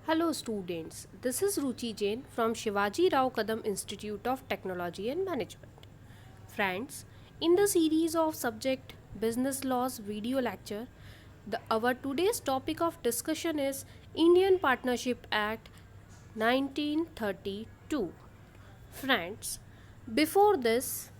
Hello students, this is Ruchi Jain from Shivaji Rao Kadam Institute of Technology and Management. Friends, in the series of subject Business Laws video lecture, our today's topic of discussion is Indian Partnership Act 1932. Friends, before this,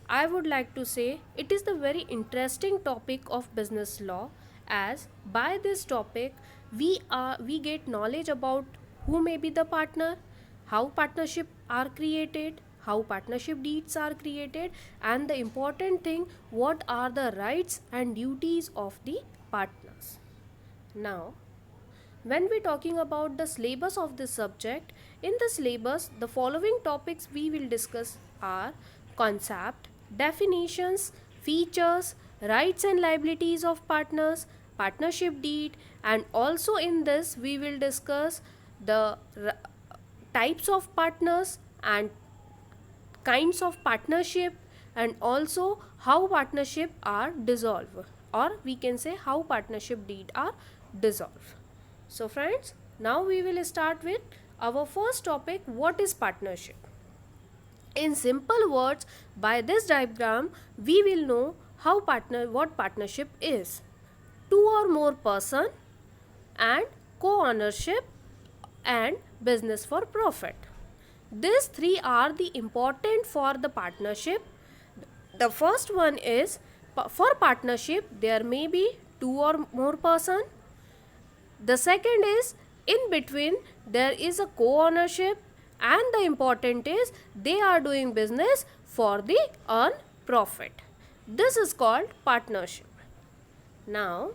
I would like to say it is the very interesting topic of business law, as by this topic we get knowledge about who may be the partner, how partnership are created, how partnership deeds are created, and the important thing, what are the rights and duties of the partners. Now, when we're talking about the syllabus of this subject, in the syllabus, the following topics we will discuss are concept, definitions, features, rights and liabilities of partners, partnership deed, and also in this we will discuss the types of partners and kinds of partnership, and also how partnership are dissolved, or we can say how partnership deed are dissolved. So friends, now we will start with our first topic, what is partnership. In simple words, by this diagram we will know what partnership is. Two or more person and co-ownership and business for profit. These three are the important for the partnership. The first one is, for partnership there may be two or more person. The second is, in between there is a co-ownership, and the important is they are doing business for the earn profit. This is called partnership. Now,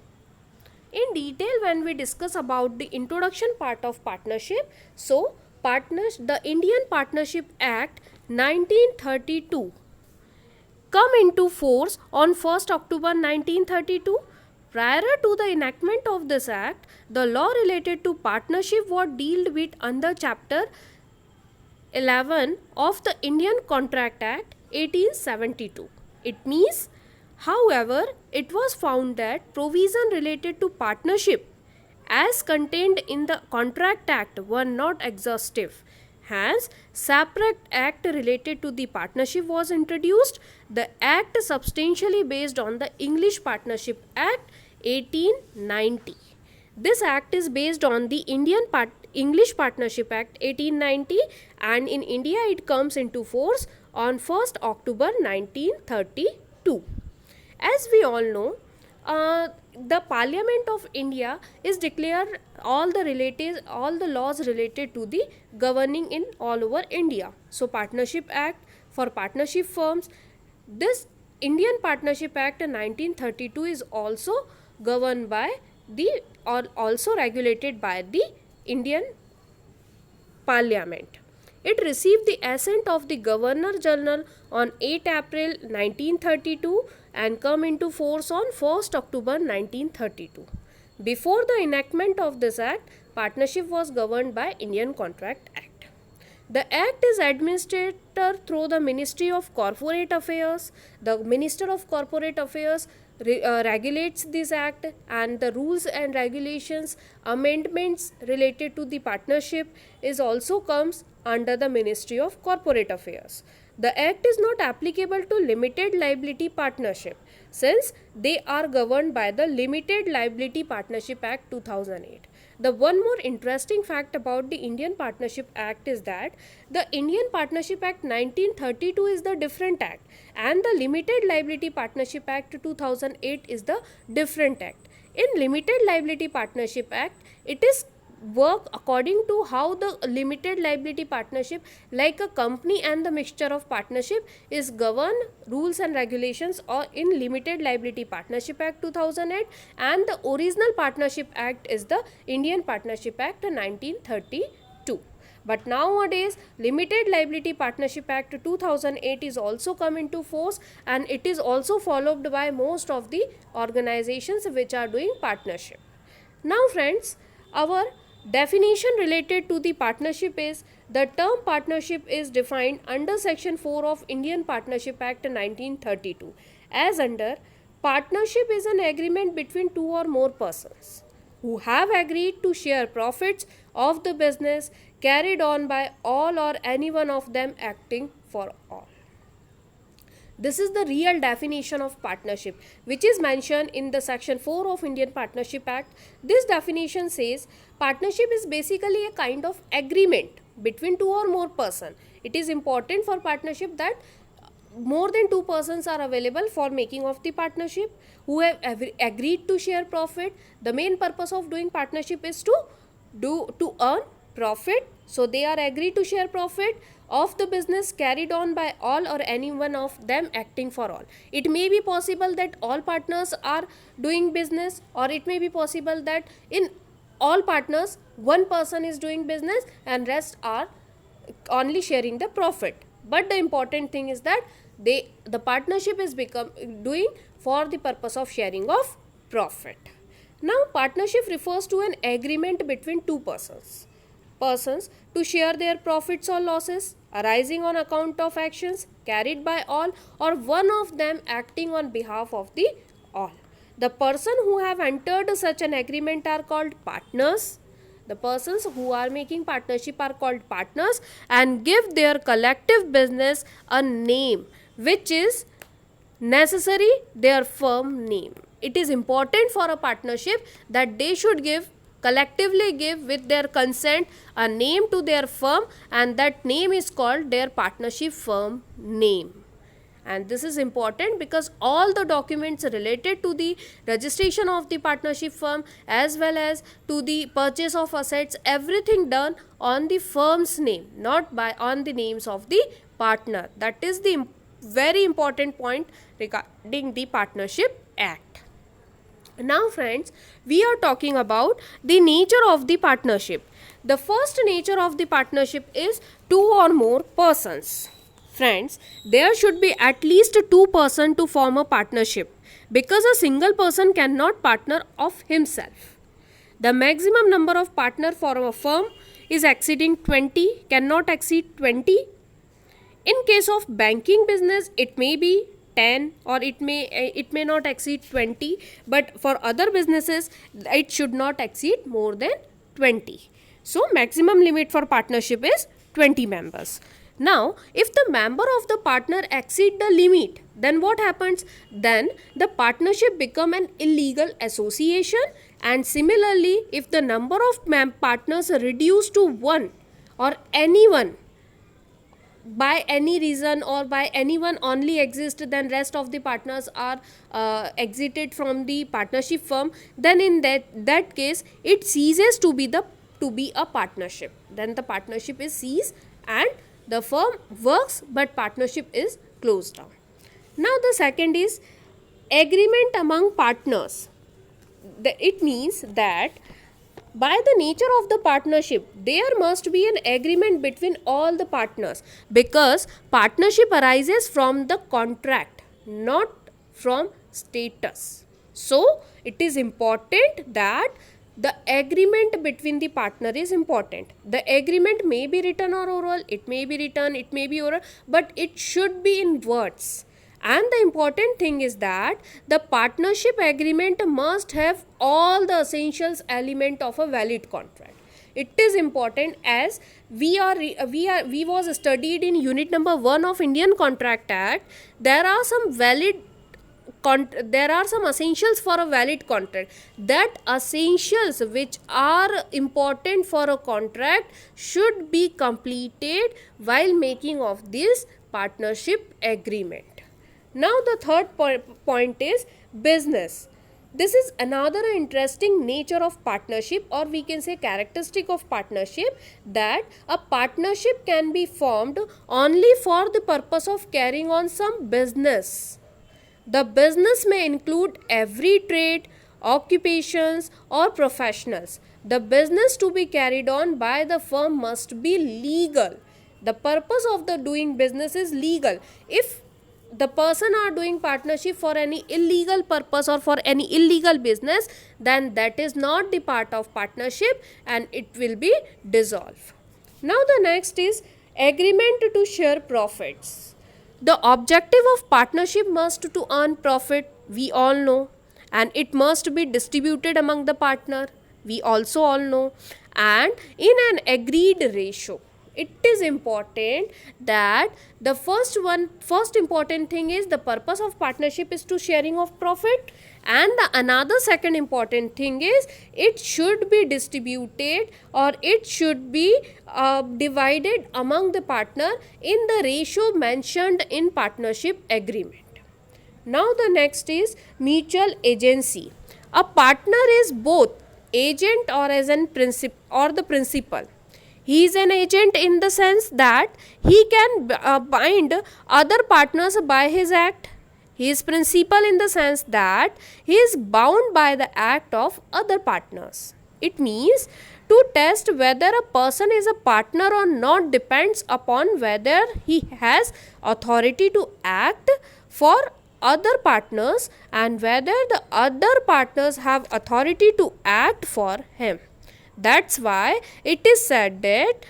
in detail when we discuss about the introduction part of partnership, so the Indian Partnership Act 1932 come into force on 1st October 1932. Prior to the enactment of this act, the law related to partnership was dealt with under chapter 11 of the Indian Contract Act 1872. It means, however, it was found that provision related to partnership as contained in the Contract Act were not exhaustive. Hence, separate act related to the partnership was introduced. The act substantially based on the English Partnership Act 1890. This act is based on the English Partnership Act 1890, and in India it comes into force on 1st October 1932. As we all know, the Parliament of India is declared all the laws related to the governing in all over India. So Partnership Act for partnership firms, this Indian Partnership Act 1932 is also governed by the, or also regulated by the Indian Parliament. It received the assent of the Governor General on 8 April 1932 and come into force on 1st October 1932. Before the enactment of this act, partnership was governed by Indian Contract Act. The act is administered through the Ministry of Corporate Affairs. The Minister of Corporate Affairs regulates this act, and the rules and regulations amendments related to the partnership is also comes under the Ministry of Corporate Affairs. The act is not applicable to limited liability partnership, since they are governed by the Limited Liability Partnership Act 2008. The one more interesting fact about the Indian Partnership Act is that the Indian Partnership Act 1932 is the different act, and the Limited Liability Partnership Act 2008 is the different act. In Limited Liability Partnership Act, it is work according to how the limited liability partnership, like a company and the mixture of partnership, is governed rules and regulations or in Limited Liability Partnership Act 2008, and the original Partnership Act is the Indian Partnership Act 1932. But nowadays Limited Liability Partnership Act 2008 is also come into force, and it is also followed by most of the organizations which are doing partnership. Now friends, our definition related to the partnership is, the term partnership is defined under section 4 of Indian Partnership Act 1932 as under, partnership is an agreement between two or more persons who have agreed to share profits of the business carried on by all or any one of them acting for all. This is the real definition of partnership, which is mentioned in the section 4 of Indian Partnership Act. This definition says partnership is basically a kind of agreement between two or more persons. It is important for partnership that more than two persons are available for making of the partnership who have agreed to share profit. The main purpose of doing partnership is to earn profit, so they are agreed to share profit of the business carried on by all or any one of them acting for all. It may be possible that all partners are doing business, or it may be possible that in all partners one person is doing business and rest are only sharing the profit. But the important thing is that the partnership is become doing for the purpose of sharing of profit. Now partnership refers to an agreement between two persons to share their profits or losses arising on account of actions carried by all or one of them acting on behalf of the all. The person who have entered such an agreement are called partners. The persons who are making partnership are called partners and give their collective business a name which is necessary their firm name. It is important for a partnership that they should collectively give with their consent a name to their firm, and that name is called their partnership firm name. And this is important because all the documents related to the registration of the partnership firm as well as to the purchase of assets, everything done on the firm's name, not by on the names of the partner. That is the very important point regarding the Partnership Act. Now friends, we are talking about the nature of the partnership. The first nature of the partnership is two or more persons. Friends, there should be at least two persons to form a partnership because a single person cannot partner of himself. The maximum number of partner for a firm is exceeding 20, cannot exceed 20. In case of banking business, it may be 10 or it may not exceed 20, but for other businesses it should not exceed more than 20. So maximum limit for partnership is 20 members. Now if the member of the partner exceed the limit, then what happens? Then the partnership become an illegal association, and similarly if the number of partners reduce to one or anyone by any reason or by anyone only exist, then rest of the partners are exited from the partnership firm, then in that case it ceases to be a partnership. Then the partnership is ceased and the firm works but partnership is closed down. Now the second is agreement among partners. It means that by the nature of the partnership, there must be an agreement between all the partners, because partnership arises from the contract, not from status. So, it is important that the agreement between the partner is important. The agreement may be written or oral, it may be written, it may be oral, but it should be in words. And the important thing is that the partnership agreement must have all the essentials element of a valid contract. It is important, as we was studied in unit number 1 of Indian Contract Act. There are some essentials for a valid contract. That essentials which are important for a contract should be completed while making of this partnership agreement. Now the third point is business. This is another interesting nature of partnership, or we can say characteristic of partnership, that a partnership can be formed only for the purpose of carrying on some business. The business may include every trade, occupations or professionals. The business to be carried on by the firm must be legal. The purpose of the doing business is legal. If the person are doing partnership for any illegal purpose or for any illegal business, then that is not the part of partnership and it will be dissolved. Now the next is agreement to share profits. The objective of partnership must to earn profit, we all know, and it must be distributed among the partner. we also all know. And in an agreed ratio, it is important that the first important thing is the purpose of partnership is to sharing of profit, and the another second important thing is it should be distributed, or it should be divided among the partner in the ratio mentioned in partnership agreement. Now the next is mutual agency. A partner is both agent or as an or the principal. He is an agent in the sense that he can bind other partners by his act. He is principal in the sense that he is bound by the act of other partners. It means to test whether a person is a partner or not depends upon whether he has authority to act for other partners and whether the other partners have authority to act for him. That's why it is said that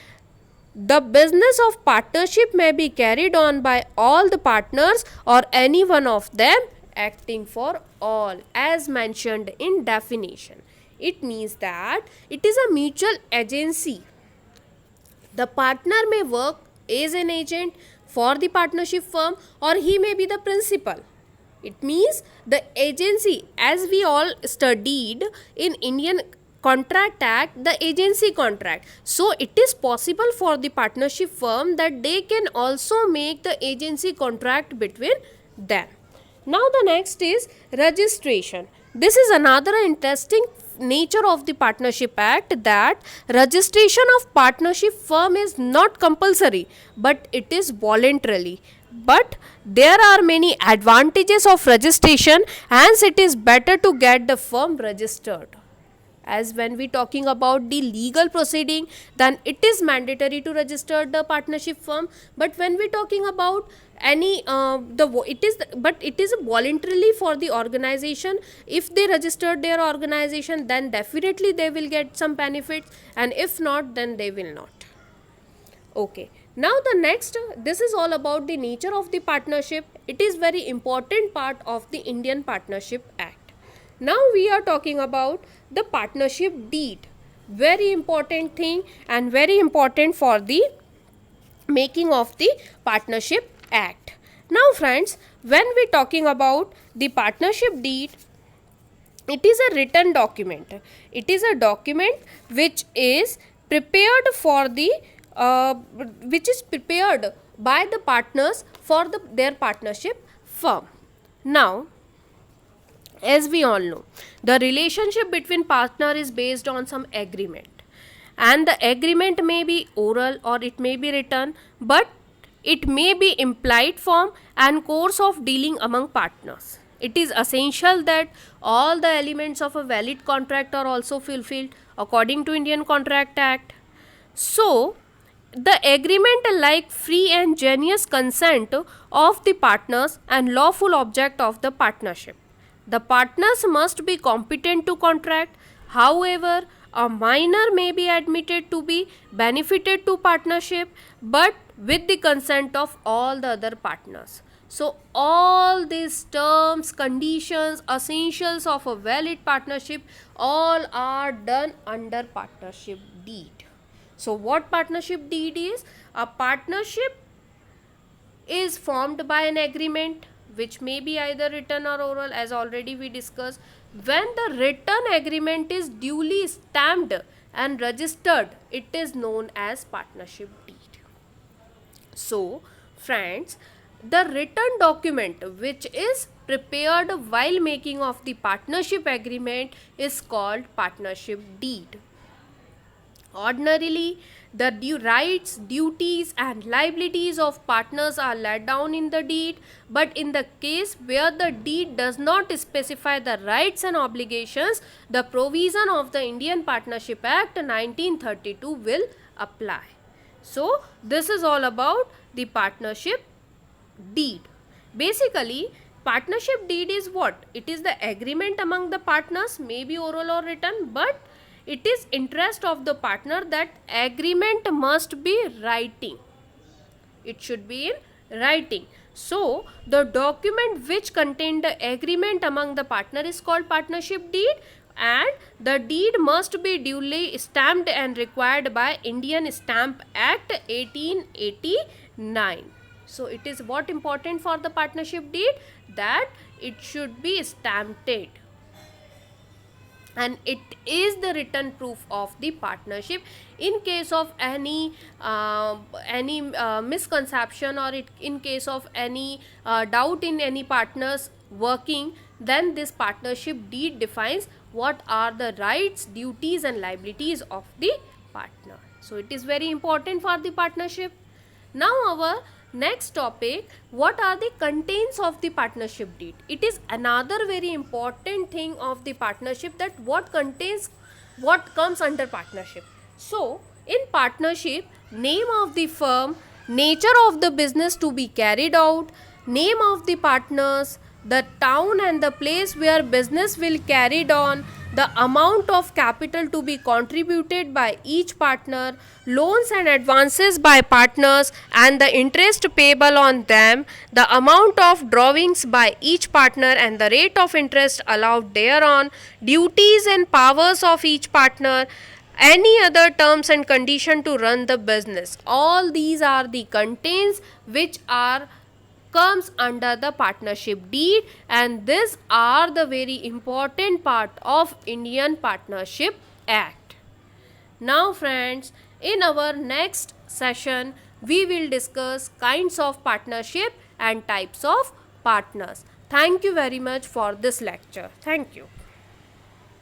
the business of partnership may be carried on by all the partners or any one of them acting for all, as mentioned in definition. It means that it is a mutual agency. The partner may work as an agent for the partnership firm, or he may be the principal. It means the agency, as we all studied in Indian Contract Act, the agency contract. So it is possible for the partnership firm that they can also make the agency contract between them. Now the next is registration. This is another interesting nature of the Partnership Act, that registration of partnership firm is not compulsory, but it is voluntarily. But there are many advantages of registration, hence it is better to get the firm registered. As when we talking about the legal proceeding, then it is mandatory to register the partnership firm. But when we talking about any it is voluntarily for the organization. If they registered their organization, then definitely they will get some benefits, and if not, then they will not. Okay, now the next, this is all about the nature of the partnership. It is very important part of the Indian Partnership Act. Now we are talking about the partnership deed. Very important thing and very important for the making of the Partnership Act. Now friends, when we talking about the partnership deed, it is a written document. It is a document which is prepared for the by the partners for their partnership firm. Now, as we all know, the relationship between partner is based on some agreement, and the agreement may be oral or it may be written, but it may be implied form and course of dealing among partners. It is essential that all the elements of a valid contract are also fulfilled according to Indian Contract Act. So, the agreement like free and genuine consent of the partners and lawful object of the partnership. The partners must be competent to contract. However, a minor may be admitted to be benefited to partnership, but with the consent of all the other partners. So all these terms, conditions, essentials of a valid partnership, all are done under partnership deed. So what partnership deed is? A partnership is formed by an agreement which may be either written or oral, as already we discussed. When the written agreement is duly stamped and registered, it is known as partnership deed. So friends, the written document which is prepared while making of the partnership agreement is called partnership deed. Ordinarily, the rights, duties and liabilities of partners are laid down in the deed, but in the case where the deed does not specify the rights and obligations, the provision of the Indian Partnership Act 1932 will apply. So, this is all about the partnership deed. Basically, partnership deed is what? It is the agreement among the partners, may be oral or written, but it is interest of the partner that agreement must be writing. It should be in writing. So, the document which contain the agreement among the partner is called partnership deed. and the deed must be duly stamped and required by Indian Stamp Act 1889. So it is what important for the partnership deed, that it should be stamped, and it is the written proof of the partnership. In case of any misconception, or in case of any doubt in any partners working, then this partnership deed defines what are the rights, duties and liabilities of the partner. So it is very important for the partnership. Now our next topic, what are the contents of the partnership deed? It is another very important thing of the partnership, that what contains, what comes under partnership. So in partnership, name of the firm, nature of the business to be carried out, name of the partners, the town and the place where business will carried on, the amount of capital to be contributed by each partner, loans and advances by partners and the interest payable on them, the amount of drawings by each partner and the rate of interest allowed thereon, duties and powers of each partner, any other terms and condition to run the business. All these are the contents which are comes under the partnership deed, and these are the very important part of Indian Partnership Act. Now friends, in our next session we will discuss kinds of partnership and types of partners. Thank you very much for this lecture. Thank you.